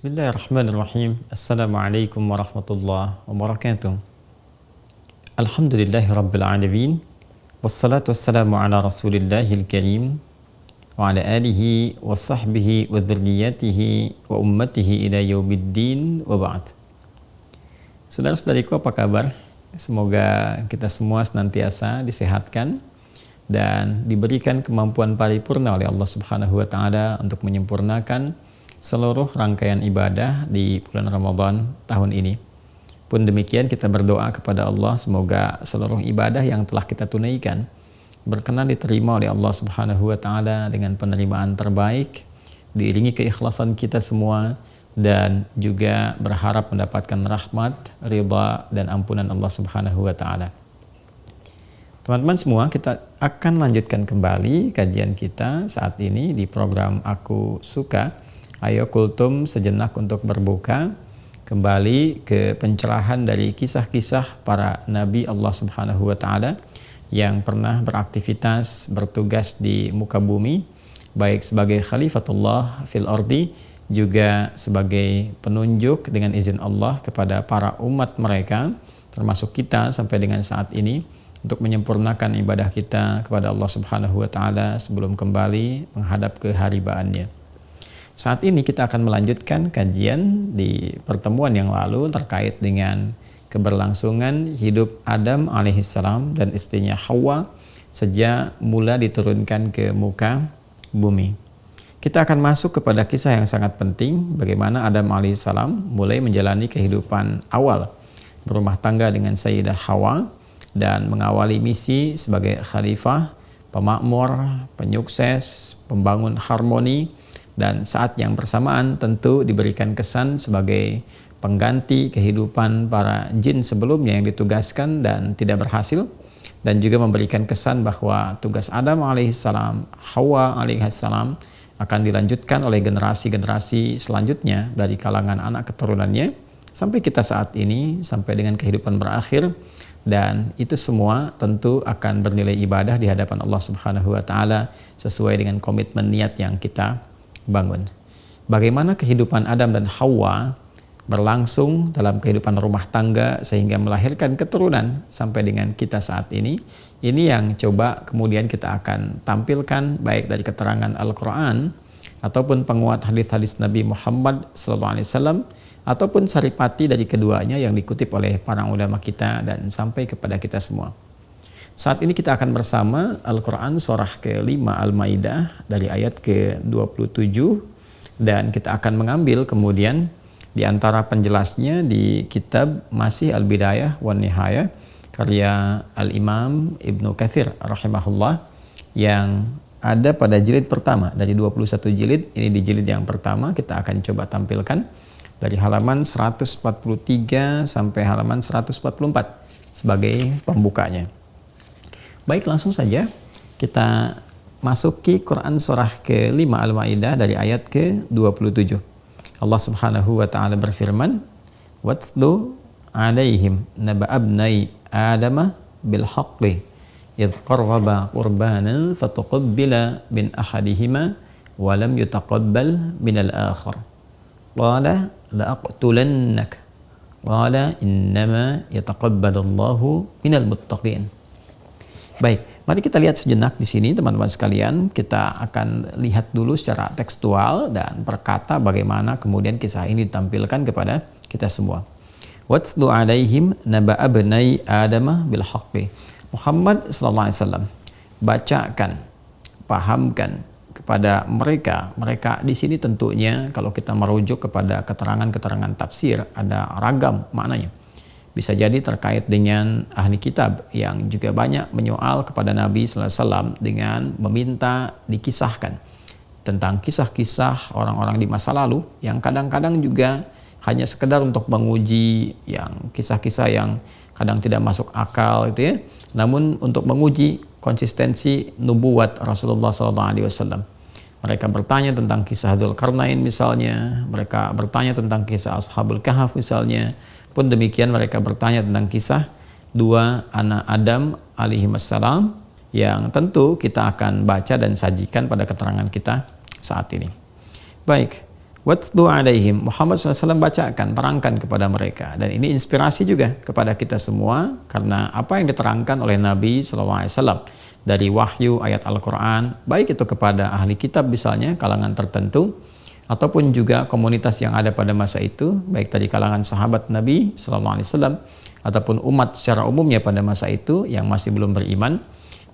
Bismillahirrahmanirrahim. Assalamualaikum warahmatullahi wabarakatuh. Alhamdulillahi rabbil alamin. Wassalatu wassalamu ala rasulillahil karim wa ala alihi wa sahbihi wa dhurriyyatihi wa ummatihi ila yaumiddin wa ba'd. Saudara-saudariku, apa kabar? Semoga kita semua senantiasa disehatkan dan diberikan kemampuan paripurna oleh Allah Subhanahu wa taala untuk menyempurnakan seluruh rangkaian ibadah di bulan Ramadan tahun ini. Pun demikian kita berdoa kepada Allah semoga seluruh ibadah yang telah kita tunaikan berkenan diterima oleh Allah Subhanahu wa taala dengan penerimaan terbaik, diiringi keikhlasan kita semua dan juga berharap mendapatkan rahmat, ridha dan ampunan Allah Subhanahu wa taala. Teman-teman semua, kita akan lanjutkan kembali kajian kita saat ini di program Aku Suka. Ayo kultum sejenak untuk berbuka, kembali ke pencerahan dari kisah-kisah para nabi Allah Subhanahu wa taala yang pernah beraktivitas bertugas di muka bumi, baik sebagai khalifatullah fil ardi juga sebagai penunjuk dengan izin Allah kepada para umat mereka, termasuk kita sampai dengan saat ini, untuk menyempurnakan ibadah kita kepada Allah Subhanahu wa taala sebelum kembali menghadap keharibaannya. Saat ini kita akan melanjutkan kajian di pertemuan yang lalu terkait dengan keberlangsungan hidup Adam alaihissalam dan istrinya Hawa sejak mula diturunkan ke muka bumi. Kita akan masuk kepada kisah yang sangat penting, bagaimana Adam alaihissalam mulai menjalani kehidupan awal berumah tangga dengan Sayyidah Hawa dan mengawali misi sebagai khalifah, pemakmur, penyukses, pembangun harmoni, dan saat yang bersamaan tentu diberikan kesan sebagai pengganti kehidupan para jin sebelumnya yang ditugaskan dan tidak berhasil, dan juga memberikan kesan bahwa tugas Adam alaihissalam, Hawa alaihissalam akan dilanjutkan oleh generasi-generasi selanjutnya dari kalangan anak keturunannya sampai kita saat ini, sampai dengan kehidupan berakhir, dan itu semua tentu akan bernilai ibadah di hadapan Allah Subhanahu wa taala sesuai dengan komitmen niat yang kita bangun. Bagaimana kehidupan Adam dan Hawa berlangsung dalam kehidupan rumah tangga sehingga melahirkan keturunan sampai dengan kita saat ini yang coba kemudian kita akan tampilkan baik dari keterangan Al-Quran ataupun penguat hadis-hadis Nabi Muhammad SAW ataupun saripati dari keduanya yang dikutip oleh para ulama kita dan sampai kepada kita semua. Saat ini kita akan bersama Al-Quran surah ke-5 Al-Maidah dari ayat ke-27, dan kita akan mengambil kemudian di antara penjelasnya di kitab masih Al-Bidayah wan Nihayah karya Al-Imam Ibnu Katsir rahimahullah yang ada pada jilid pertama dari 21 jilid. Ini di jilid yang pertama kita akan coba tampilkan dari halaman 143 sampai halaman 144 sebagai pembukanya. Baik, langsung saja kita masuki Quran surah ke-5 Al-Maidah dari ayat ke-27. Allah Subhanahu wa taala berfirman, "Watlu 'alaihim naba abnai Adama bil haqqi idh qarraba qurbanan fatuqabbala min ahadihima wa lam yutaqabbal min al-akhar. Qala la aqtulannak. Qala innama yataqabbalullahu minal muttaqin." Baik, mari kita lihat sejenak di sini teman-teman sekalian. Kita akan lihat dulu secara tekstual dan berkata bagaimana kemudian kisah ini ditampilkan kepada kita semua. Watlu 'alaihim naba abnai Adama bil haqqi. Muhammad sallallahu alaihi wasallam bacakan, pahamkan kepada mereka di sini tentunya kalau kita merujuk kepada keterangan-keterangan tafsir ada ragam maknanya. Bisa jadi terkait dengan ahli kitab yang juga banyak menyoal kepada Nabi sallallahu alaihi wasallam dengan meminta dikisahkan tentang kisah-kisah orang-orang di masa lalu yang kadang-kadang juga hanya sekedar untuk menguji, yang kisah-kisah yang kadang tidak masuk akal gitu ya. Namun untuk menguji konsistensi nubuat Rasulullah SAW. Mereka bertanya tentang kisah Dzulkarnain misalnya, mereka bertanya tentang kisah Ashabul Kahf misalnya. Pun demikian mereka bertanya tentang kisah dua anak Adam alaihissalam yang tentu kita akan baca dan sajikan pada keterangan kita saat ini. Baik, Watlu alaihim, Muhammad SAW bacakan, terangkan kepada mereka. Dan ini inspirasi juga kepada kita semua, karena apa yang diterangkan oleh Nabi SAW dari wahyu ayat Al-Quran, baik itu kepada ahli kitab misalnya, kalangan tertentu, ataupun juga komunitas yang ada pada masa itu, baik dari kalangan sahabat Nabi SAW, ataupun umat secara umumnya pada masa itu yang masih belum beriman.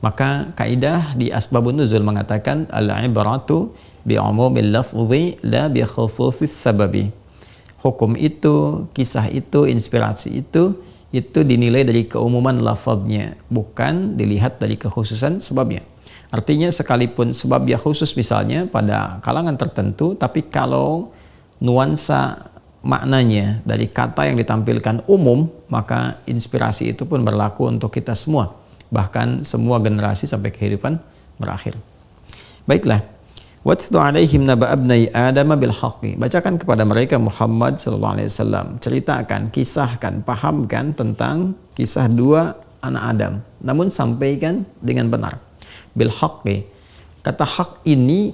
Maka kaidah di Asbabun Nuzul mengatakan al-ibratu bi'umumil lafzi la bi khususis sababi. Hukum itu, kisah itu, inspirasi itu dinilai dari keumuman lafadznya, bukan dilihat dari kekhususan sebabnya. Artinya sekalipun sebabnya khusus misalnya pada kalangan tertentu, tapi kalau nuansa maknanya dari kata yang ditampilkan umum, maka inspirasi itu pun berlaku untuk kita semua, bahkan semua generasi sampai kehidupan berakhir. Baiklah, watlu alaihim naba abnai Adam bil haqqi, bacakan kepada mereka Muhammad sallallahu alaihi wasallam, ceritakan, kisahkan, pahamkan tentang kisah dua anak Adam, namun sampaikan dengan benar. Bil haqqi, kata hak ini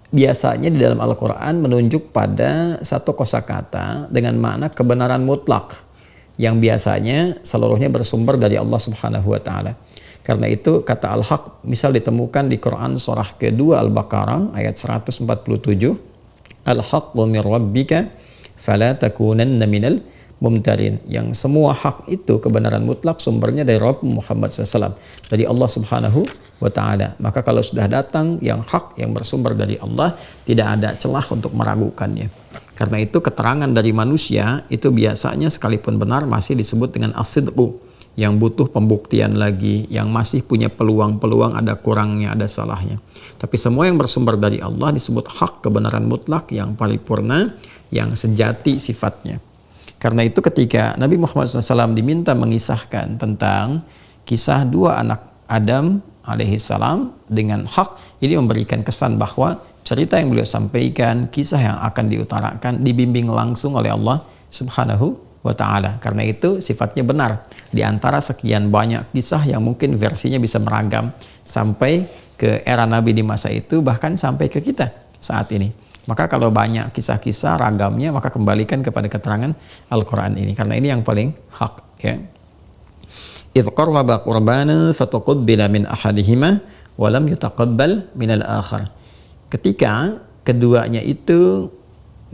biasanya di dalam Al-Quran menunjuk pada satu kosakata dengan makna kebenaran mutlak, yang biasanya seluruhnya bersumber dari Allah Subhanahu wa Ta'ala. Karena itu kata al-haq misal ditemukan di Quran surah kedua Al-Baqarah ayat 147, al-haqqu mir rabbika fala takunanna minal mumtarin, yang semua hak itu kebenaran mutlak sumbernya dari Rabb Muhammad SAW, dari Allah Subhanahu wa Ta'ala. Maka kalau sudah datang yang hak yang bersumber dari Allah, tidak ada celah untuk meragukannya. Karena itu keterangan dari manusia itu biasanya sekalipun benar masih disebut dengan as-sidqu, yang butuh pembuktian lagi, yang masih punya peluang-peluang, ada kurangnya, ada salahnya. Tapi semua yang bersumber dari Allah disebut hak, kebenaran mutlak yang paripurna, yang sejati sifatnya. Karena itu ketika Nabi Muhammad SAW diminta mengisahkan tentang kisah dua anak Adam alaihissalam dengan hak, ini memberikan kesan bahwa cerita yang beliau sampaikan, kisah yang akan diutarakan, dibimbing langsung oleh Allah Subhanahu wa Ta'ala. Karena itu sifatnya benar. Di antara sekian banyak kisah yang mungkin versinya bisa meragam sampai ke era Nabi di masa itu, bahkan sampai ke kita saat ini. Maka kalau banyak kisah-kisah ragamnya, maka kembalikan kepada keterangan Al-Quran ini, karena ini yang paling hak, ya. Idh qarraba qurbana fataqabbala min ahadihima wa lam yutaqabbal min al-akhar. Ketika keduanya itu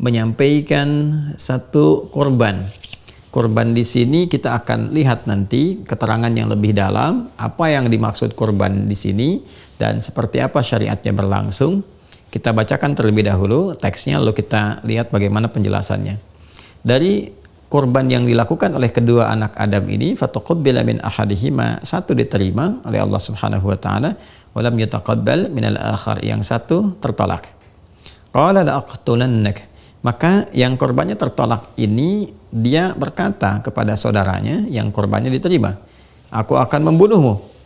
menyampaikan satu korban. Korban di sini kita akan lihat nanti keterangan yang lebih dalam apa yang dimaksud korban di sini dan seperti apa syariatnya berlangsung. Kita bacakan terlebih dahulu teksnya, lalu kita lihat bagaimana penjelasannya. Dari korban yang dilakukan oleh kedua anak Adam ini, fataqabbala min ahadihima, satu diterima oleh Allah Subhanahu wa Ta'ala, wa lam yutaqabbal minal akhar, yang satu tertolak. Qala la aqtulannak, maka yang korbannya tertolak ini dia berkata kepada saudaranya yang korbannya diterima, aku akan membunuhmu.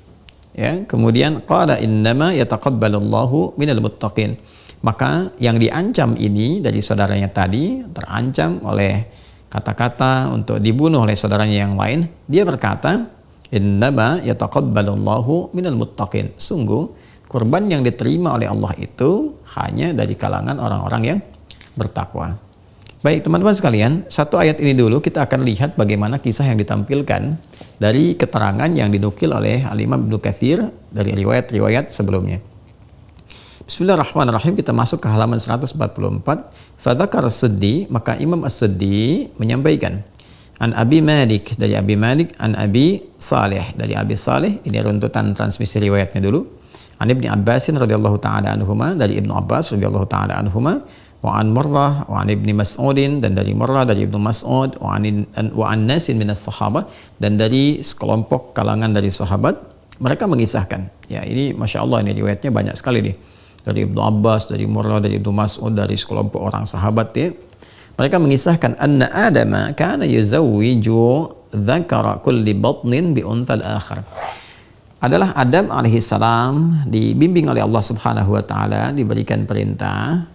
Ya, kemudian qala innama yataqabbalullahu minal muttaqin. Maka yang diancam ini dari saudaranya tadi, terancam oleh kata-kata untuk dibunuh oleh saudaranya yang lain, dia berkata innama yataqabbalullahu minal muttaqin. Sungguh korban yang diterima oleh Allah itu hanya dari kalangan orang-orang yang bertakwa. Baik teman-teman sekalian, satu ayat ini dulu kita akan lihat bagaimana kisah yang ditampilkan dari keterangan yang dinukil oleh Al-Imam Ibnu Katsir dari riwayat-riwayat sebelumnya. Bismillahirrahmanirrahim, kita masuk ke halaman 144. Fadzakar as-Suddi, maka Imam As-Suddi menyampaikan an Abi Malik, dari Abi Malik, an Abi Saleh, dari Abi Saleh. Ini runtutan transmisi riwayatnya dulu. An Ibnu Abbasin radhiyallahu taala anhuma, dari Ibnu Abbas radhiyallahu taala anhuma, wa an Murrah wa an Ibnu Mas'udin, dan dari Murrah dari Ibnu Mas'ud, wa an nasin minas sahabah, dan dari sekelompok kalangan dari sahabat, mereka mengisahkan. Ya, ini Masya Allah, ini riwayatnya banyak sekali nih. Dari Ibnu Abbas, dari Murrah, dari Ibnu Mas'ud, dari sekelompok orang sahabat, ya. Mereka mengisahkan anna Adama kana yuzawwiju dzakara kulli batnin bi unthal akhar. Adalah Adam alaihissalam dibimbing oleh Allah Subhanahu wa Ta'ala, diberikan perintah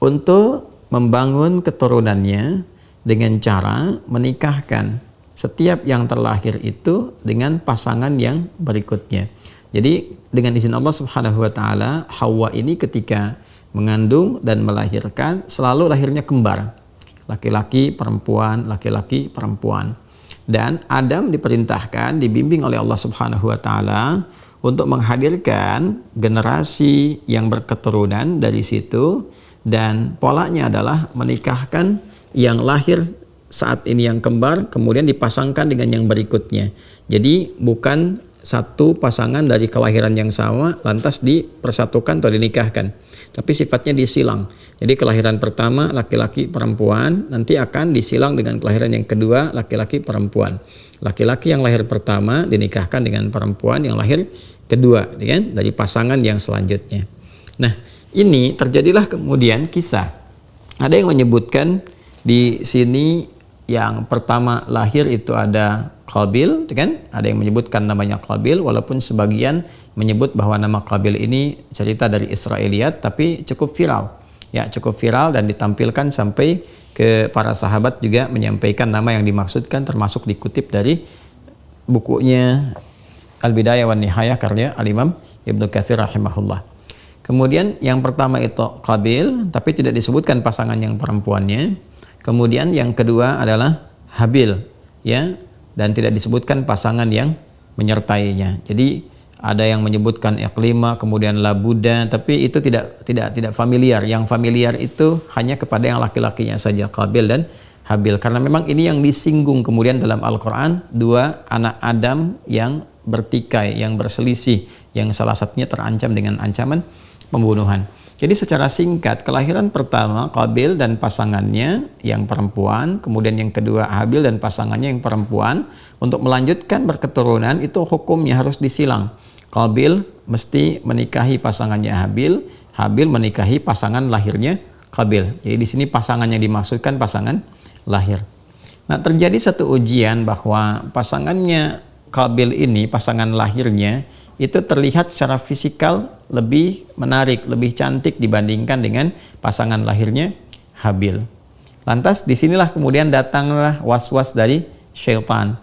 untuk membangun keturunannya dengan cara menikahkan setiap yang terlahir itu dengan pasangan yang berikutnya. Jadi dengan izin Allah Subhanahu wa Ta'ala, Hawa ini ketika mengandung dan melahirkan, selalu lahirnya kembar. Laki-laki, perempuan, laki-laki, perempuan. Dan Adam diperintahkan, dibimbing oleh Allah Subhanahu wa taala untuk menghadirkan generasi yang berketurunan dari situ, dan polanya adalah menikahkan yang lahir saat ini yang kembar kemudian dipasangkan dengan yang berikutnya. Jadi bukan satu pasangan dari kelahiran yang sama lantas dipersatukan atau dinikahkan, tapi sifatnya disilang. Jadi kelahiran pertama laki-laki perempuan nanti akan disilang dengan kelahiran yang kedua laki-laki perempuan. Laki-laki yang lahir pertama dinikahkan dengan perempuan yang lahir kedua, kan, dari pasangan yang selanjutnya. Nah, ini terjadilah kemudian kisah. Ada yang menyebutkan di sini yang pertama lahir itu ada Qabil, kan? Ada yang menyebutkan namanya Qabil, walaupun sebagian menyebut bahwa nama Qabil ini cerita dari Israiliyat, tapi cukup viral. Ya, cukup viral dan ditampilkan sampai ke para sahabat juga menyampaikan nama yang dimaksudkan, termasuk dikutip dari bukunya Al-Bidayah wan Nihayah karya Al-Imam Ibnu Katsir rahimahullah. Kemudian yang pertama itu Qabil, tapi tidak disebutkan pasangan yang perempuannya. Kemudian yang kedua adalah Habil, ya, dan tidak disebutkan pasangan yang menyertainya. Jadi ada yang menyebutkan Iqlima, kemudian Labuda, tapi itu tidak familiar. Yang familiar itu hanya kepada yang laki-lakinya saja, Qabil dan Habil. Karena memang ini yang disinggung kemudian dalam Al-Quran, dua anak Adam yang bertikai, yang berselisih, yang salah satunya terancam dengan ancaman pembunuhan. Jadi secara singkat, kelahiran pertama Qabil dan pasangannya yang perempuan, kemudian yang kedua Habil dan pasangannya yang perempuan, untuk melanjutkan berketurunan itu hukumnya harus disilang. Qabil mesti menikahi pasangannya Habil, Habil menikahi pasangan lahirnya Qabil. Jadi di sini pasangan yang dimaksudkan pasangan lahir. Nah, terjadi satu ujian bahwa pasangannya Qabil ini, pasangan lahirnya, itu terlihat secara fisikal lebih menarik, lebih cantik dibandingkan dengan pasangan lahirnya Habil. Lantas disinilah kemudian datanglah was-was dari syaitan.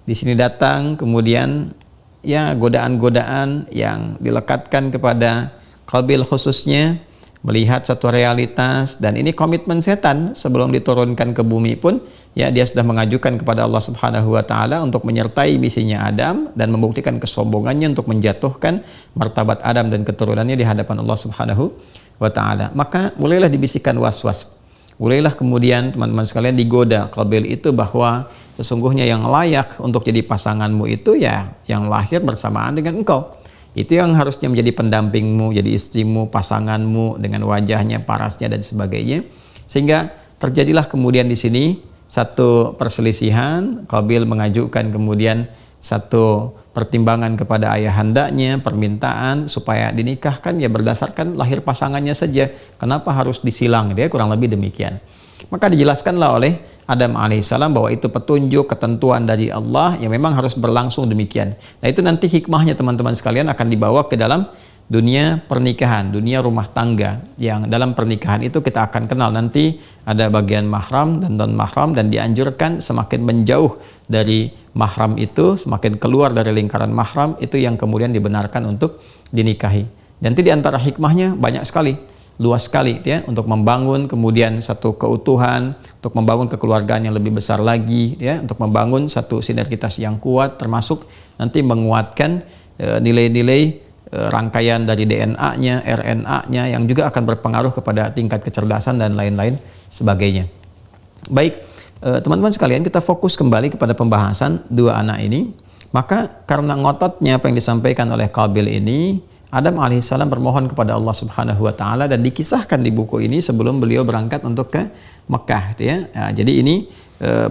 Di sini datang kemudian ya godaan-godaan yang dilekatkan kepada Qabil khususnya, melihat satu realitas, dan ini komitmen setan sebelum diturunkan ke bumi pun ya dia sudah mengajukan kepada Allah Subhanahu wa taala untuk menyertai misinya Adam dan membuktikan kesombongannya untuk menjatuhkan martabat Adam dan keturunannya di hadapan Allah Subhanahu wa taala. Maka mulailah dibisikkan was-was. Mulailah kemudian teman-teman sekalian digoda Qabil itu bahwa sesungguhnya yang layak untuk jadi pasanganmu itu ya yang lahir bersamaan dengan engkau. Itu yang harusnya menjadi pendampingmu, jadi istrimu, pasanganmu dengan wajahnya, parasnya dan sebagainya. Sehingga terjadilah kemudian di sini satu perselisihan. Qabil mengajukan kemudian satu pertimbangan kepada ayahandanya, permintaan supaya dinikahkan ya berdasarkan lahir pasangannya saja. Kenapa harus disilang? Dia kurang lebih demikian. Maka dijelaskanlah oleh Adam alaihissalam bahwa itu petunjuk, ketentuan dari Allah yang memang harus berlangsung demikian. Nah, itu nanti hikmahnya teman-teman sekalian akan dibawa ke dalam dunia pernikahan, dunia rumah tangga. Yang dalam pernikahan itu kita akan kenal nanti ada bagian mahram dan non mahram, dan dianjurkan semakin menjauh dari mahram itu, semakin keluar dari lingkaran mahram itu yang kemudian dibenarkan untuk dinikahi. Nanti di antara hikmahnya banyak sekali, luas sekali ya, untuk membangun kemudian satu keutuhan, untuk membangun kekeluargaan yang lebih besar lagi ya, untuk membangun satu sinergitas yang kuat, termasuk nanti menguatkan nilai-nilai rangkaian dari DNA-nya, RNA-nya yang juga akan berpengaruh kepada tingkat kecerdasan dan lain-lain sebagainya. Baik, teman-teman sekalian, kita fokus kembali kepada pembahasan dua anak ini. Maka karena ngototnya apa yang disampaikan oleh Qabil ini, Adam alaihissalam bermohon kepada Allah Subhanahu wa taala, dan dikisahkan di buku ini sebelum beliau berangkat untuk ke Mekah ya. Nah, jadi ini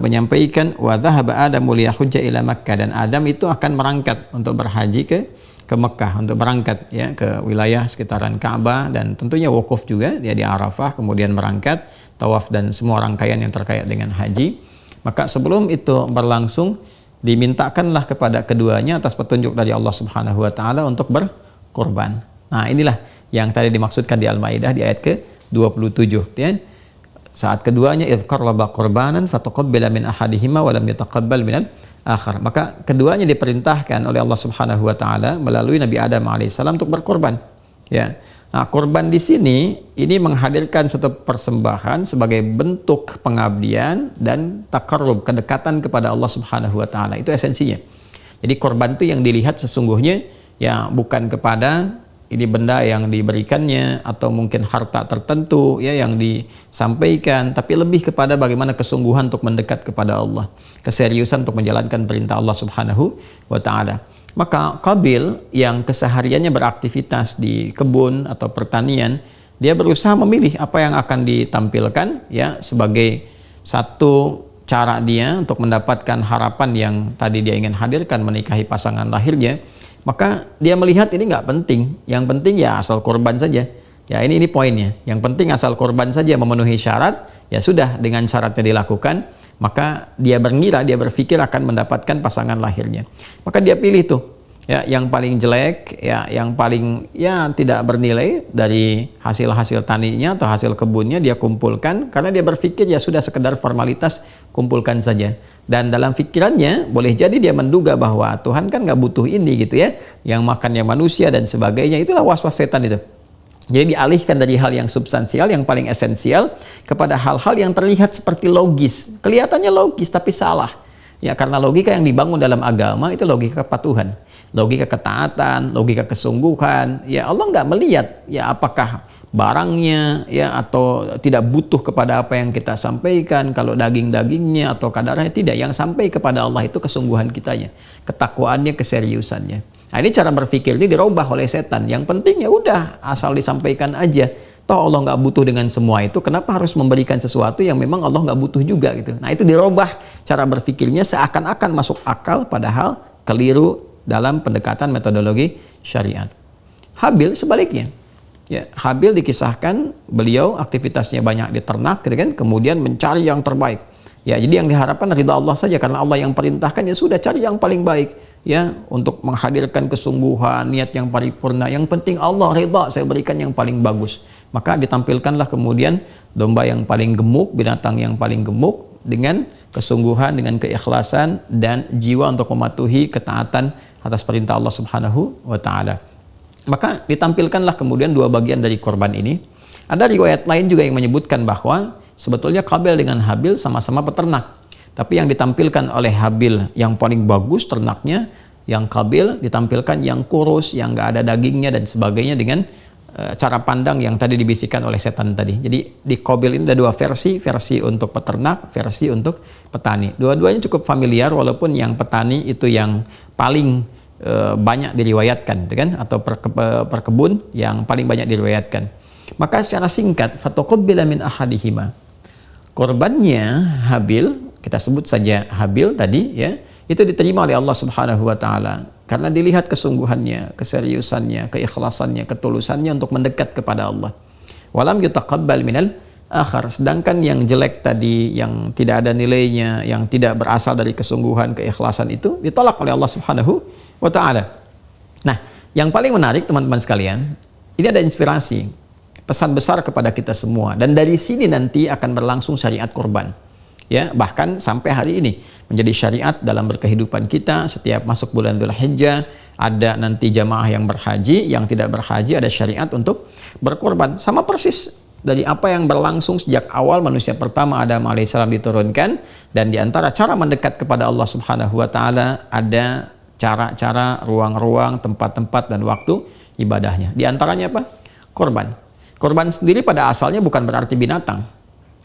menyampaikan wa dhahaba Adamu liyahujja ila Makkah, dan Adam itu akan berangkat untuk berhaji ke Mekah, untuk berangkat ya ke wilayah sekitaran Ka'bah, dan tentunya wukuf juga dia di Arafah, kemudian berangkat tawaf dan semua rangkaian yang terkait dengan haji. Maka sebelum itu berlangsung dimintakanlah kepada keduanya atas petunjuk dari Allah Subhanahu wa taala untuk berkorban. Nah, inilah yang tadi dimaksudkan di Al-Maidah di ayat ke-27 ya. Saat keduanya idz qarraba qurbanan fataqabbala min ahadihima wa lam yataqabbal minal akhar. Maka keduanya diperintahkan oleh Allah Subhanahu wa taala melalui Nabi Adam alaihissalam untuk berkorban. Ya. Nah, kurban di sini ini menghadirkan satu persembahan sebagai bentuk pengabdian dan takarrub, kedekatan kepada Allah Subhanahu wa taala. Itu esensinya. Jadi kurban itu yang dilihat sesungguhnya ya bukan kepada ini benda yang diberikannya atau mungkin harta tertentu ya yang disampaikan, tapi lebih kepada bagaimana kesungguhan untuk mendekat kepada Allah, keseriusan untuk menjalankan perintah Allah Subhanahu wa taala. Maka Qabil yang kesehariannya beraktivitas di kebun atau pertanian, dia berusaha memilih apa yang akan ditampilkan ya sebagai satu cara dia untuk mendapatkan harapan yang tadi dia ingin hadirkan, menikahi pasangan lahirnya. Maka dia melihat ini nggak penting, yang penting ya asal korban saja. Ya ini poinnya, yang penting asal korban saja memenuhi syarat, ya sudah dengan syaratnya dilakukan, maka dia mengira, dia berpikir akan mendapatkan pasangan lahirnya. Maka dia pilih tuh ya yang paling jelek, ya yang paling ya tidak bernilai dari hasil-hasil taninya atau hasil kebunnya dia kumpulkan, karena dia berpikir ya sudah sekedar formalitas, kumpulkan saja. Dan dalam pikirannya boleh jadi dia menduga bahwa Tuhan kan nggak butuh ini gitu ya, yang makannya manusia dan sebagainya. Itulah was-was setan itu. Jadi dialihkan dari hal yang substansial, yang paling esensial, kepada hal-hal yang terlihat seperti logis. Kelihatannya logis, tapi salah. Ya, karena logika yang dibangun dalam agama itu logika kepatuhan, logika ketaatan, logika kesungguhan. Ya Allah nggak melihat ya apakah barangnya ya atau tidak butuh kepada apa yang kita sampaikan, kalau daging-dagingnya atau kadarnya, tidak. Yang sampai kepada Allah itu kesungguhan kitanya, ketakwaannya, keseriusannya. Nah, ini cara berpikir ini dirubah oleh setan. Yang penting ya udah asal disampaikan aja. Toh Allah nggak butuh dengan semua itu. Kenapa harus memberikan sesuatu yang memang Allah nggak butuh juga gitu? Nah itu dirubah cara berpikirnya seakan-akan masuk akal, padahal keliru dalam pendekatan metodologi syariat. Habil sebaliknya. Ya, Habil dikisahkan beliau aktivitasnya banyak di ternak, gitu kan? Kemudian mencari yang terbaik. Ya, jadi yang diharapkan ridha Allah saja, karena Allah yang perintahkan ya sudah cari yang paling baik ya untuk menghadirkan kesungguhan, niat yang paripurna. Yang penting Allah ridha, saya berikan yang paling bagus. Maka ditampilkanlah kemudian domba yang paling gemuk, binatang yang paling gemuk dengan kesungguhan, dengan keikhlasan dan jiwa untuk mematuhi ketaatan atas perintah Allah Subhanahu wa taala. Maka ditampilkanlah kemudian dua bagian dari korban ini. Ada riwayat lain juga yang menyebutkan bahwa sebetulnya Qabil dengan Habil sama-sama peternak. Tapi yang ditampilkan oleh Habil yang paling bagus ternaknya, yang Qabil ditampilkan yang kurus, yang nggak ada dagingnya dan sebagainya, dengan cara pandang yang tadi dibisikkan oleh setan tadi. Jadi di Qabil ini ada dua versi, versi untuk peternak, versi untuk petani. Dua-duanya cukup familiar, walaupun yang petani itu yang paling banyak diriwayatkan, kan? Atau perkebun yang paling banyak diriwayatkan. Maka secara singkat, fatuqabbala min ahadihima. Korbannya Habil, kita sebut saja Habil tadi ya, itu diterima oleh Allah Subhanahu wa taala karena dilihat kesungguhannya, keseriusannya, keikhlasannya, ketulusannya untuk mendekat kepada Allah. Walam yutaqabbal minal akhar. Sedangkan yang jelek tadi, yang tidak ada nilainya, yang tidak berasal dari kesungguhan, keikhlasan, itu ditolak oleh Allah Subhanahu wa taala. Nah, yang paling menarik teman-teman sekalian, ini ada inspirasi, pesan besar kepada kita semua, dan dari sini nanti akan berlangsung syariat kurban. Ya, bahkan sampai hari ini menjadi syariat dalam berkehidupan kita. Setiap masuk bulan Dzulhijjah ada nanti jamaah yang berhaji, yang tidak berhaji ada syariat untuk berkorban. Sama persis dari apa yang berlangsung sejak awal manusia pertama Adam alaihissalam diturunkan. Dan di antara cara mendekat kepada Allah Subhanahu wa taala ada cara-cara, ruang-ruang, tempat-tempat dan waktu ibadahnya. Di antaranya apa? Korban. Korban sendiri pada asalnya bukan berarti binatang.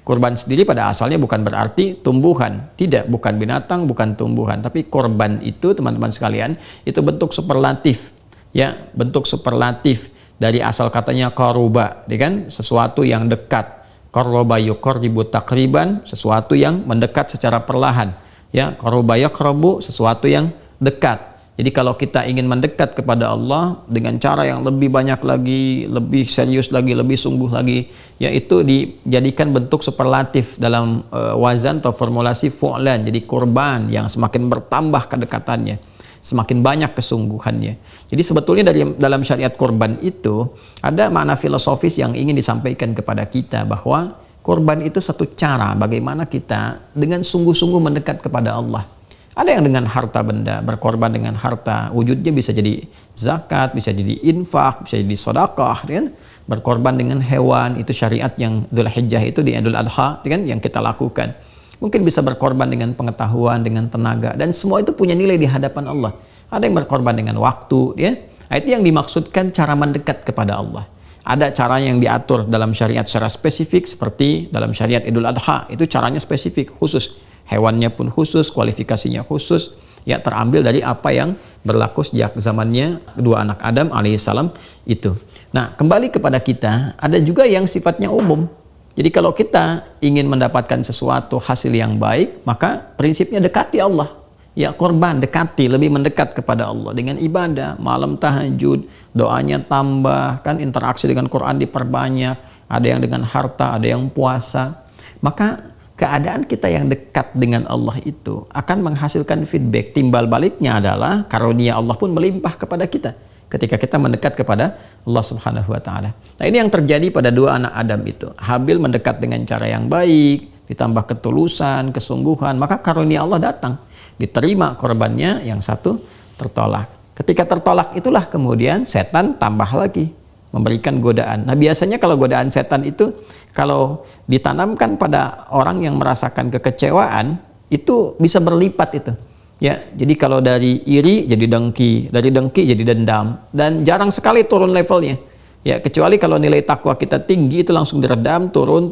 Korban sendiri pada asalnya bukan berarti tumbuhan. Tidak, bukan binatang, bukan tumbuhan. Tapi korban itu teman-teman sekalian, itu bentuk superlatif. Ya, bentuk superlatif dari asal katanya qaruba, ya kan? Sesuatu yang dekat. Qarraba yuqarribu taqriban, sesuatu yang mendekat secara perlahan. Ya, qaruba yaqrabu, sesuatu yang dekat. Jadi kalau kita ingin mendekat kepada Allah dengan cara yang lebih banyak lagi, lebih serius lagi, lebih sungguh lagi, yaitu dijadikan bentuk superlatif dalam wazan atau formulasi fu'lan. Jadi korban yang semakin bertambah kedekatannya, semakin banyak kesungguhannya. Jadi sebetulnya dalam syariat korban itu ada makna filosofis yang ingin disampaikan kepada kita, bahwa korban itu satu cara bagaimana kita dengan sungguh-sungguh mendekat kepada Allah. Ada yang dengan harta benda, berkorban dengan harta, wujudnya bisa jadi zakat, bisa jadi infak, bisa jadi sedekah, kan? berkorban dengan hewan, itu syariat yang Dzulhijjah itu di Idul Adha kan yang kita lakukan. Mungkin bisa berkorban dengan pengetahuan, dengan tenaga, dan semua itu punya nilai di hadapan Allah. Ada yang berkorban dengan waktu, ya. Itu yang dimaksudkan cara mendekat kepada Allah. Ada cara yang diatur dalam syariat secara spesifik, seperti dalam syariat Idul Adha, itu caranya spesifik, khusus. Hewannya pun khusus, kualifikasinya khusus, ya terambil dari apa yang berlaku sejak zamannya kedua anak Adam alaihissalam itu. Nah, kembali kepada kita, ada juga yang sifatnya umum. Jadi kalau kita ingin mendapatkan sesuatu hasil yang baik, maka prinsipnya dekati Allah. Ya, korban, dekati, lebih mendekat kepada Allah dengan ibadah, malam tahajud, doanya tambah, kan interaksi dengan Quran diperbanyak, ada yang dengan harta, ada yang puasa. Maka keadaan kita yang dekat dengan Allah itu akan menghasilkan feedback. Timbal baliknya adalah karunia Allah pun melimpah kepada kita ketika kita mendekat kepada Allah Subhanahu wa taala. Nah, ini yang terjadi pada dua anak Adam itu. Habil mendekat dengan cara yang baik, ditambah ketulusan, kesungguhan, maka karunia Allah datang. Diterima korbannya, yang satu tertolak. Ketika tertolak itulah kemudian setan tambah lagi memberikan godaan. Nah, biasanya kalau godaan setan itu kalau ditanamkan pada orang yang merasakan kekecewaan, itu bisa berlipat itu. Ya, jadi kalau dari iri jadi dengki, dari dengki jadi dendam, dan jarang sekali turun levelnya. Ya, kecuali kalau nilai takwa kita tinggi, itu langsung diredam, turun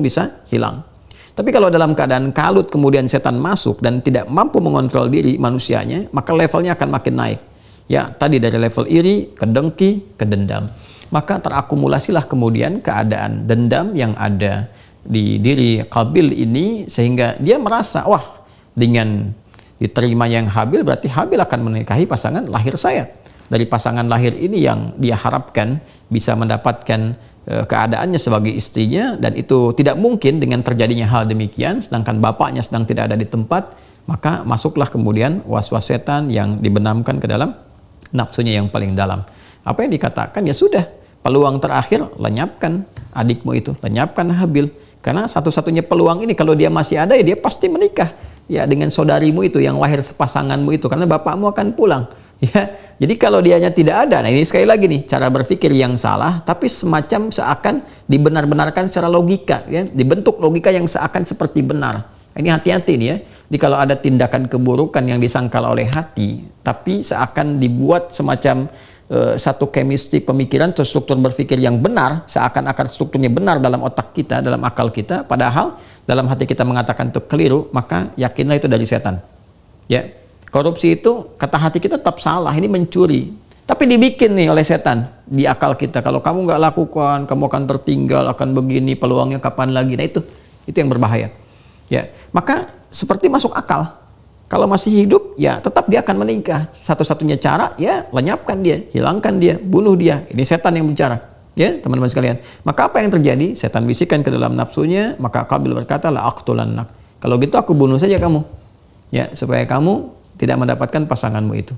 bisa hilang. Tapi kalau dalam keadaan kalut kemudian setan masuk dan tidak mampu mengontrol diri manusianya, maka levelnya akan makin naik. Ya, tadi dari level iri ke dengki ke dendam. Maka terakumulasilah kemudian keadaan dendam yang ada di diri Qabil ini, sehingga dia merasa, wah, dengan diterima yang Habil berarti Habil akan menikahi pasangan lahir saya. Dari pasangan lahir ini yang dia harapkan bisa mendapatkan keadaannya sebagai istrinya, dan itu tidak mungkin dengan terjadinya hal demikian sedangkan bapaknya sedang tidak ada di tempat. Maka masuklah kemudian was-was setan yang dibenamkan ke dalam nafsunya yang paling dalam. Apa yang dikatakan, ya sudah, peluang terakhir, lenyapkan adikmu itu, lenyapkan Habil, karena satu-satunya peluang ini kalau dia masih ada, ya dia pasti menikah ya dengan saudarimu itu yang lahir sepasanganmu itu, karena bapakmu akan pulang. Ya, jadi kalau dianya tidak ada, nah ini sekali lagi nih cara berpikir yang salah, tapi semacam seakan dibenar-benarkan secara logika, ya, dibentuk logika yang seakan seperti benar. Ini hati-hati nih ya. Jadi kalau ada tindakan keburukan yang disangkal oleh hati, tapi seakan dibuat semacam satu chemistry pemikiran atau struktur berpikir yang benar, seakan-akan strukturnya benar dalam otak kita, dalam akal kita, padahal dalam hati kita mengatakan itu keliru, maka yakinlah itu dari setan. Ya. Korupsi itu kata hati kita tetap salah, ini mencuri. Tapi dibikin nih oleh setan di akal kita, kalau kamu nggak lakukan, kamu akan tertinggal, akan begini, peluangnya kapan lagi. Nah itu yang berbahaya. Ya, maka seperti masuk akal. Kalau masih hidup, ya tetap dia akan menikah. Satu-satunya cara, ya lenyapkan dia, hilangkan dia, bunuh dia. Ini setan yang bicara. Ya, teman-teman sekalian. Maka apa yang terjadi? Setan bisikan ke dalam nafsunya, maka Qabil berkata, la aqtulannak. Kalau gitu aku bunuh saja kamu. Ya, supaya kamu tidak mendapatkan pasanganmu itu.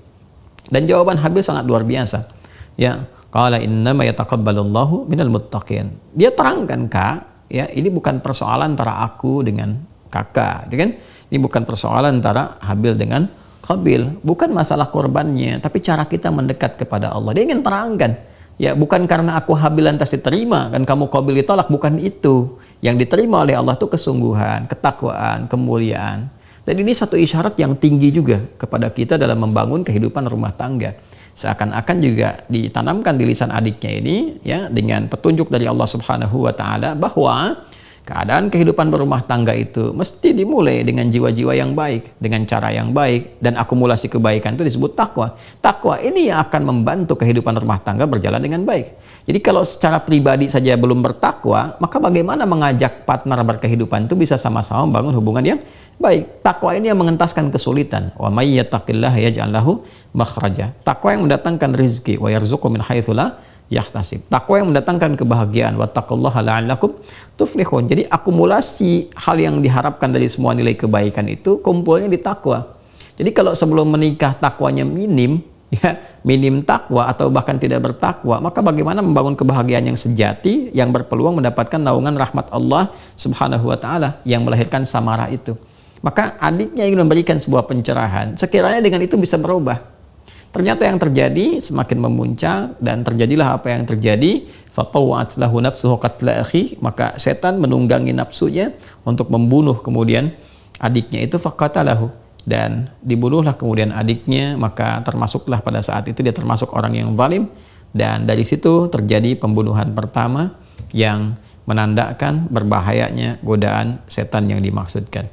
Dan jawaban Habil sangat luar biasa. Ya, qala innama yataqabbalullahu minal muttaqin. Dia terangkan, Kak, ya, ini bukan persoalan antara aku dengan kakak, kan? Ini bukan persoalan antara Habil dengan Qabil, bukan masalah korbannya, tapi cara kita mendekat kepada Allah. Dia ingin terangkan, ya, bukan karena aku Habil lantas diterima, kan kamu Qabil ditolak, bukan itu. Yang diterima oleh Allah itu kesungguhan, ketakwaan, kemuliaan. Dan ini satu isyarat yang tinggi juga kepada kita dalam membangun kehidupan rumah tangga. Seakan-akan juga ditanamkan di lisan adiknya ini, ya, dengan petunjuk dari Allah Subhanahu wa taala, bahwa keadaan kehidupan berumah tangga itu mesti dimulai dengan jiwa-jiwa yang baik, dengan cara yang baik, dan akumulasi kebaikan itu disebut takwa. Takwa ini yang akan membantu kehidupan rumah tangga berjalan dengan baik. Jadi kalau secara pribadi saja belum bertakwa, maka bagaimana mengajak partner berkehidupan itu bisa sama-sama membangun hubungan yang baik. Takwa ini yang mengentaskan kesulitan. Wa may yattaqillaha yaj'al lahu makhraja. Takwa yang mendatangkan rezeki, wa yarzuqhu min haitsu la yahtasib. Takwa yang mendatangkan kebahagiaan. Wattaqullaha la'allakum tuflihun. Jadi akumulasi hal yang diharapkan dari semua nilai kebaikan itu kumpulnya di takwa. Jadi kalau sebelum menikah takwanya minim, ya, minim takwa atau bahkan tidak bertakwa, maka bagaimana membangun kebahagiaan yang sejati yang berpeluang mendapatkan naungan rahmat Allah Subhanahu wa taala yang melahirkan samarah itu. Maka adiknya ingin memberikan sebuah pencerahan, sekiranya dengan itu bisa berubah. Ternyata yang terjadi semakin memuncak, dan terjadilah apa yang terjadi. fatawat lahu nafsuhu qatla akhi, maka setan menunggangi nafsunya untuk membunuh kemudian adiknya itu, faqatalahu, dan dibunuhlah kemudian adiknya. Maka termasuklah pada saat itu dia termasuk orang yang zalim, dan dari situ terjadi pembunuhan pertama yang menandakan berbahayanya godaan setan yang dimaksudkan.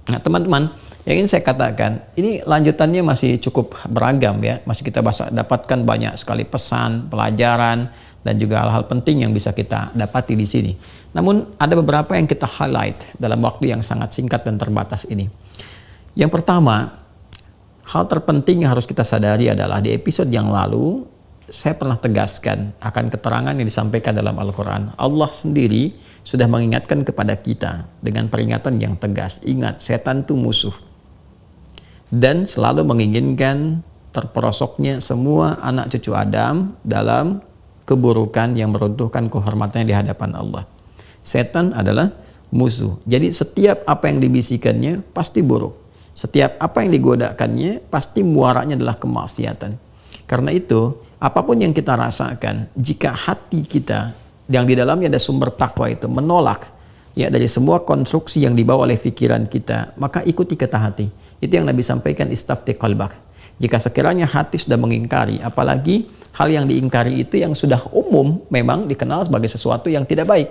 Nah teman-teman, yang ingin saya katakan, ini lanjutannya masih cukup beragam ya, masih kita dapatkan banyak sekali pesan, pelajaran, dan juga hal-hal penting yang bisa kita dapati di sini. Namun ada beberapa yang kita highlight dalam waktu yang sangat singkat dan terbatas ini. Yang pertama, hal terpenting yang harus kita sadari adalah di episode yang lalu saya pernah tegaskan akan keterangan yang disampaikan dalam Al-Quran. Allah sendiri sudah mengingatkan kepada kita dengan peringatan yang tegas. Ingat, setan itu musuh dan selalu menginginkan terperosoknya semua anak cucu Adam dalam keburukan yang meruntuhkan kehormatannya di hadapan Allah. Setan adalah musuh. Jadi setiap apa yang dibisikannya pasti buruk. Setiap apa yang digodakannya pasti muaranya adalah kemaksiatan. Karena itu, apapun yang kita rasakan, jika hati kita yang di dalamnya ada sumber takwa itu menolak ya dari semua konstruksi yang dibawa oleh pikiran kita, maka ikuti kata hati. Itu yang Nabi sampaikan, istafti qalbak. Jika sekiranya hati sudah mengingkari, apalagi hal yang diingkari itu yang sudah umum memang dikenal sebagai sesuatu yang tidak baik.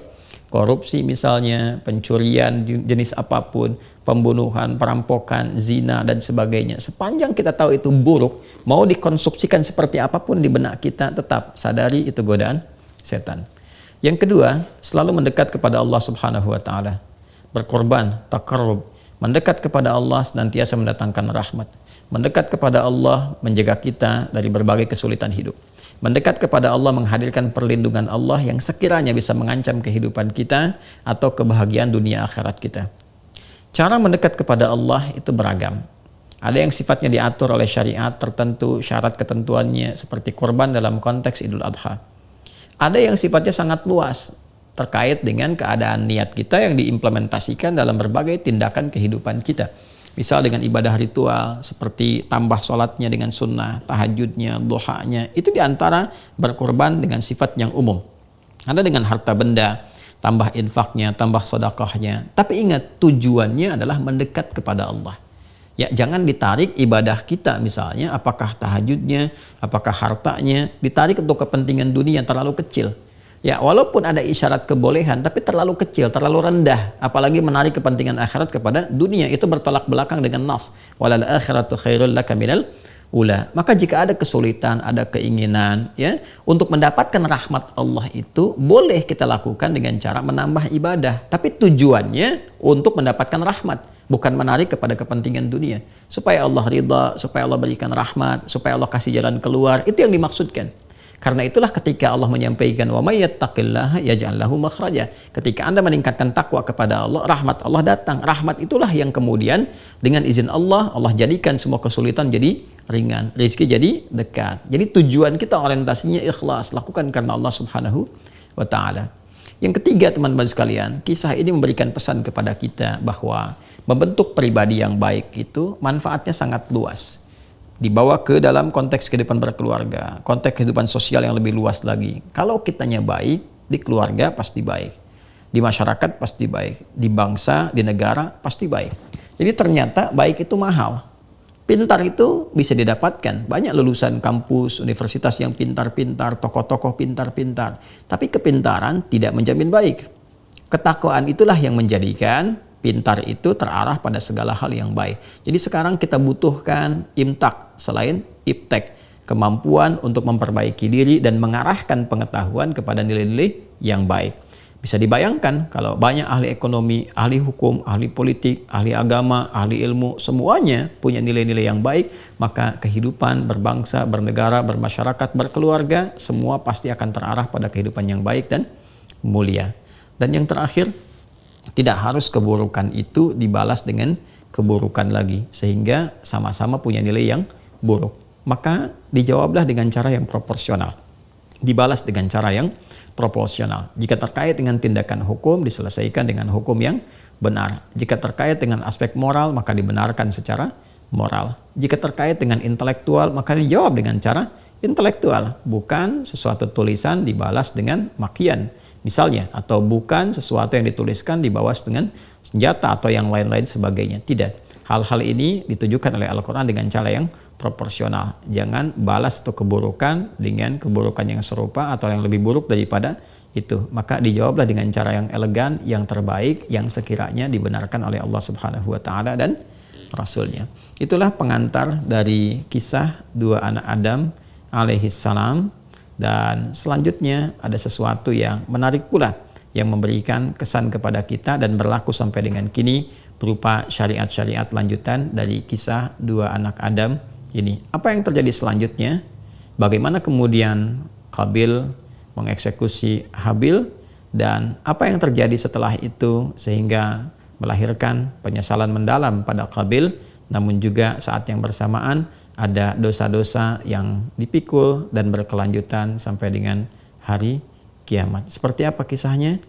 Korupsi misalnya, pencurian jenis apapun, pembunuhan, perampokan, zina, dan sebagainya. Sepanjang kita tahu itu buruk, mau dikonstruksikan seperti apapun di benak kita, tetap sadari itu godaan setan. Yang kedua, selalu mendekat kepada Allah Subhanahu wa Ta'ala. Berkorban, taqarrub. Mendekat kepada Allah senantiasa mendatangkan rahmat. Mendekat kepada Allah menjaga kita dari berbagai kesulitan hidup. Mendekat kepada Allah menghadirkan perlindungan Allah yang sekiranya bisa mengancam kehidupan kita atau kebahagiaan dunia akhirat kita. Cara mendekat kepada Allah itu beragam. Ada yang sifatnya diatur oleh syariat tertentu, syarat ketentuannya seperti kurban dalam konteks Idul Adha. Ada yang sifatnya sangat luas, terkait dengan keadaan niat kita yang diimplementasikan dalam berbagai tindakan kehidupan kita. Misal dengan ibadah ritual seperti tambah sholatnya dengan sunnah, tahajudnya, duhanya, itu diantara berkorban dengan sifat yang umum. Ada dengan harta benda, tambah infaknya, tambah sedekahnya. Tapi ingat, tujuannya adalah mendekat kepada Allah. Ya, jangan ditarik ibadah kita misalnya, apakah tahajudnya, apakah hartanya, ditarik untuk kepentingan dunia yang terlalu kecil. Ya, walaupun ada isyarat kebolehan, tapi terlalu kecil, terlalu rendah. Apalagi menarik kepentingan akhirat kepada dunia, itu bertolak belakang dengan nas. Walal akhiratu khairul laka minal ula. Maka jika ada kesulitan, ada keinginan, ya, untuk mendapatkan rahmat Allah itu boleh kita lakukan dengan cara menambah ibadah. Tapi tujuannya untuk mendapatkan rahmat, bukan menarik kepada kepentingan dunia. Supaya Allah ridha, supaya Allah berikan rahmat, supaya Allah kasih jalan keluar. Itu yang dimaksudkan. Karena itulah ketika Allah menyampaikan wa may yattaqillaha yaj'al lahu makhraja. Ketika Anda meningkatkan takwa kepada Allah, rahmat Allah datang. Rahmat itulah yang kemudian dengan izin Allah, Allah jadikan semua kesulitan jadi ringan, rezeki jadi dekat. Jadi tujuan kita orientasinya ikhlas, lakukan karena Allah Subhanahu wa Ta'ala. Yang ketiga, teman-teman sekalian, kisah ini memberikan pesan kepada kita bahwa membentuk pribadi yang baik itu manfaatnya sangat luas. Dibawa ke dalam konteks kehidupan berkeluarga, konteks kehidupan sosial yang lebih luas lagi. Kalau kitanya baik, di keluarga pasti baik, di masyarakat pasti baik, di bangsa, di negara pasti baik. Jadi ternyata baik itu mahal. Pintar itu bisa didapatkan. Banyak lulusan kampus, universitas yang pintar-pintar, tokoh-tokoh pintar-pintar. Tapi kepintaran tidak menjamin baik. Ketakwaan itulah yang menjadikan pintar itu terarah pada segala hal yang baik. Jadi sekarang kita butuhkan imtak selain iptek, kemampuan untuk memperbaiki diri dan mengarahkan pengetahuan kepada nilai-nilai yang baik. Bisa dibayangkan kalau banyak ahli ekonomi, ahli hukum, ahli politik, ahli agama, ahli ilmu, semuanya punya nilai-nilai yang baik, maka kehidupan berbangsa, bernegara, bermasyarakat, berkeluarga, semua pasti akan terarah pada kehidupan yang baik dan mulia. Dan yang terakhir, tidak harus keburukan itu dibalas dengan keburukan lagi, sehingga sama-sama punya nilai yang buruk. Maka dijawablah dengan cara yang proporsional, dibalas dengan cara yang proporsional. Jika terkait dengan tindakan hukum, diselesaikan dengan hukum yang benar. Jika terkait dengan aspek moral, maka dibenarkan secara moral. Jika terkait dengan intelektual, maka dijawab dengan cara intelektual, bukan sesuatu tulisan dibalas dengan makian misalnya, atau bukan sesuatu yang dituliskan dibalas dengan senjata atau yang lain-lain sebagainya. Tidak. Hal-hal ini ditujukan oleh Al-Quran dengan cara yang proporsional. Jangan balas atau keburukan dengan keburukan yang serupa atau yang lebih buruk daripada itu. Maka dijawablah dengan cara yang elegan, yang terbaik, yang sekiranya dibenarkan oleh Allah Subhanahu wa Ta'ala dan Rasulnya. Itulah pengantar dari kisah dua anak Adam alaihi salam. Dan selanjutnya ada sesuatu yang menarik pula yang memberikan kesan kepada kita dan berlaku sampai dengan kini, berupa syariat-syariat lanjutan dari kisah dua anak Adam ini. Apa yang terjadi selanjutnya? Bagaimana kemudian Qabil mengeksekusi Habil, dan apa yang terjadi setelah itu sehingga melahirkan penyesalan mendalam pada Qabil, namun juga saat yang bersamaan ada dosa-dosa yang dipikul dan berkelanjutan sampai dengan hari kiamat. Seperti apa kisahnya?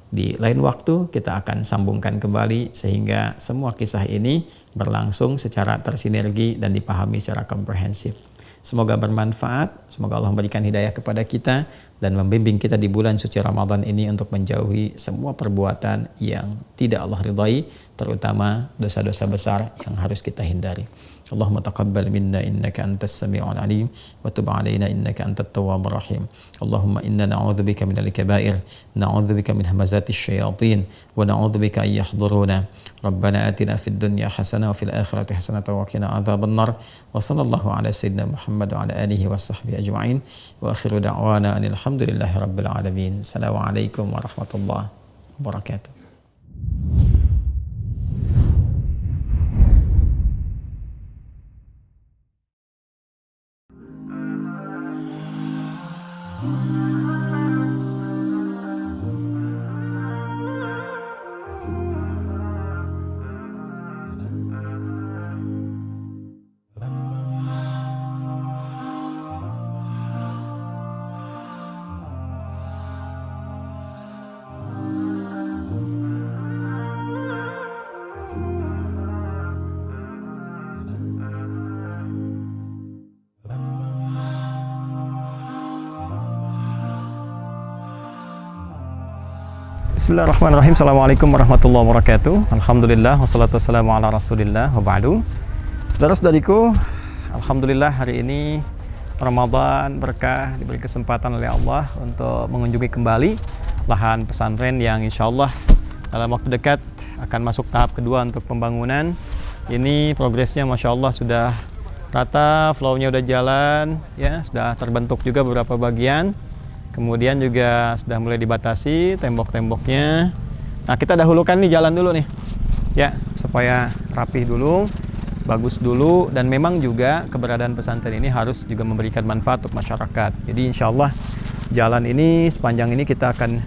Di lain waktu kita akan sambungkan kembali sehingga semua kisah ini berlangsung secara tersinergi dan dipahami secara komprehensif. Semoga bermanfaat, semoga Allah memberikan hidayah kepada kita dan membimbing kita di bulan suci Ramadan ini untuk menjauhi semua perbuatan yang tidak Allah ridhai, terutama dosa-dosa besar yang harus kita hindari. Allahumma taqabbal minna innaka antas sami'ul alim wa tub 'alaina innaka antat tawwabur rahim. Allahumma inna na'udzubika minal kaba'ir, na'udzubika min hamazatis syayatin, wa na'udzubika an yahduruna. Rabbana atina fid dunya hasanah wa fil akhirati hasanah wa qina adzabannar. Wa sallallahu ala sayyidina Muhammad wa ala alihi wa sahbihi ajma'in. Wa akhiru da'wana anil hamdulillahi rabbil alamin. Assalamualaikum warahmatullahi wabarakatuh. Bismillahirrahmanirrahim. Assalamualaikum warahmatullahi wabarakatuh. Alhamdulillah, wassalatu wassalamu ala rasulillah, wa ba'du. Saudara-saudariku, alhamdulillah hari ini Ramadan berkah, diberi kesempatan oleh Allah untuk mengunjungi kembali lahan pesantren yang insya Allah dalam waktu dekat akan masuk tahap kedua untuk pembangunan. Ini progresnya Masya Allah sudah rata, flow-nya udah jalan, ya, sudah terbentuk juga beberapa bagian. Kemudian juga sudah mulai dibatasi tembok-temboknya. Nah, kita dahulukan nih jalan dulu nih, ya, supaya rapih dulu, bagus dulu, dan memang juga keberadaan pesantren ini harus juga memberikan manfaat untuk masyarakat. Jadi insya Allah jalan ini sepanjang ini kita akan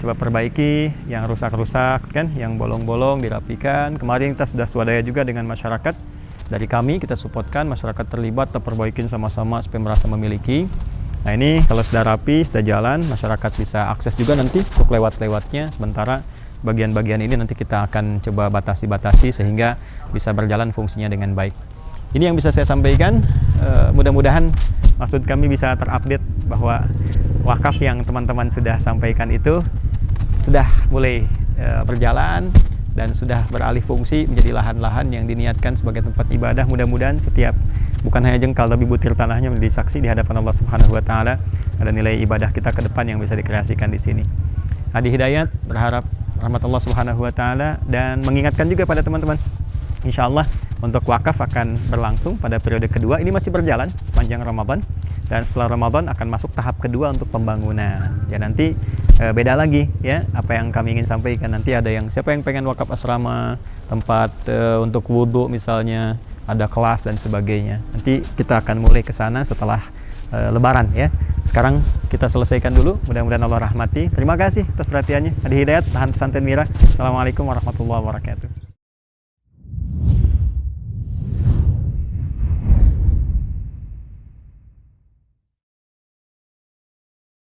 coba perbaiki yang rusak-rusak, kan, yang bolong-bolong dirapikan. Kemarin kita sudah swadaya juga dengan masyarakat. Dari kami kita supportkan masyarakat terlibat, kita perbaikin sama-sama supaya merasa memiliki. Nah, ini kalau sudah rapi, sudah jalan, masyarakat bisa akses juga nanti untuk lewat-lewatnya. Sementara bagian-bagian ini nanti kita akan coba batasi-batasi sehingga bisa berjalan fungsinya dengan baik. Ini yang bisa saya sampaikan. Mudah-mudahan maksud kami bisa terupdate bahwa wakaf yang teman-teman sudah sampaikan itu sudah mulai berjalan dan sudah beralih fungsi menjadi lahan-lahan yang diniatkan sebagai tempat ibadah. Mudah-mudahan setiap, bukan hanya jengkal tapi butir tanahnya menjadi saksi di hadapan Allah Subhanahu wa Ta'ala. Ada nilai ibadah kita ke depan yang bisa dikreasikan di sini. Hadi Hidayat berharap rahmat Allah Subhanahu wa Ta'ala dan mengingatkan juga pada teman-teman, insya Allah untuk wakaf akan berlangsung pada periode kedua. Ini masih berjalan sepanjang Ramadan, dan setelah Ramadan akan masuk tahap kedua untuk pembangunan. Ya, nanti beda lagi, ya, apa yang kami ingin sampaikan. Nanti ada yang siapa yang pengen wakaf asrama, tempat untuk wudhu misalnya, ada kelas dan sebagainya. Nanti kita akan mulai ke sana setelah Lebaran, ya. Sekarang kita selesaikan dulu. Mudah-mudahan Allah rahmati. Terima kasih atas perhatiannya. Hadi Hidayat, lahan pesantren Mira. Assalamualaikum warahmatullahi wabarakatuh.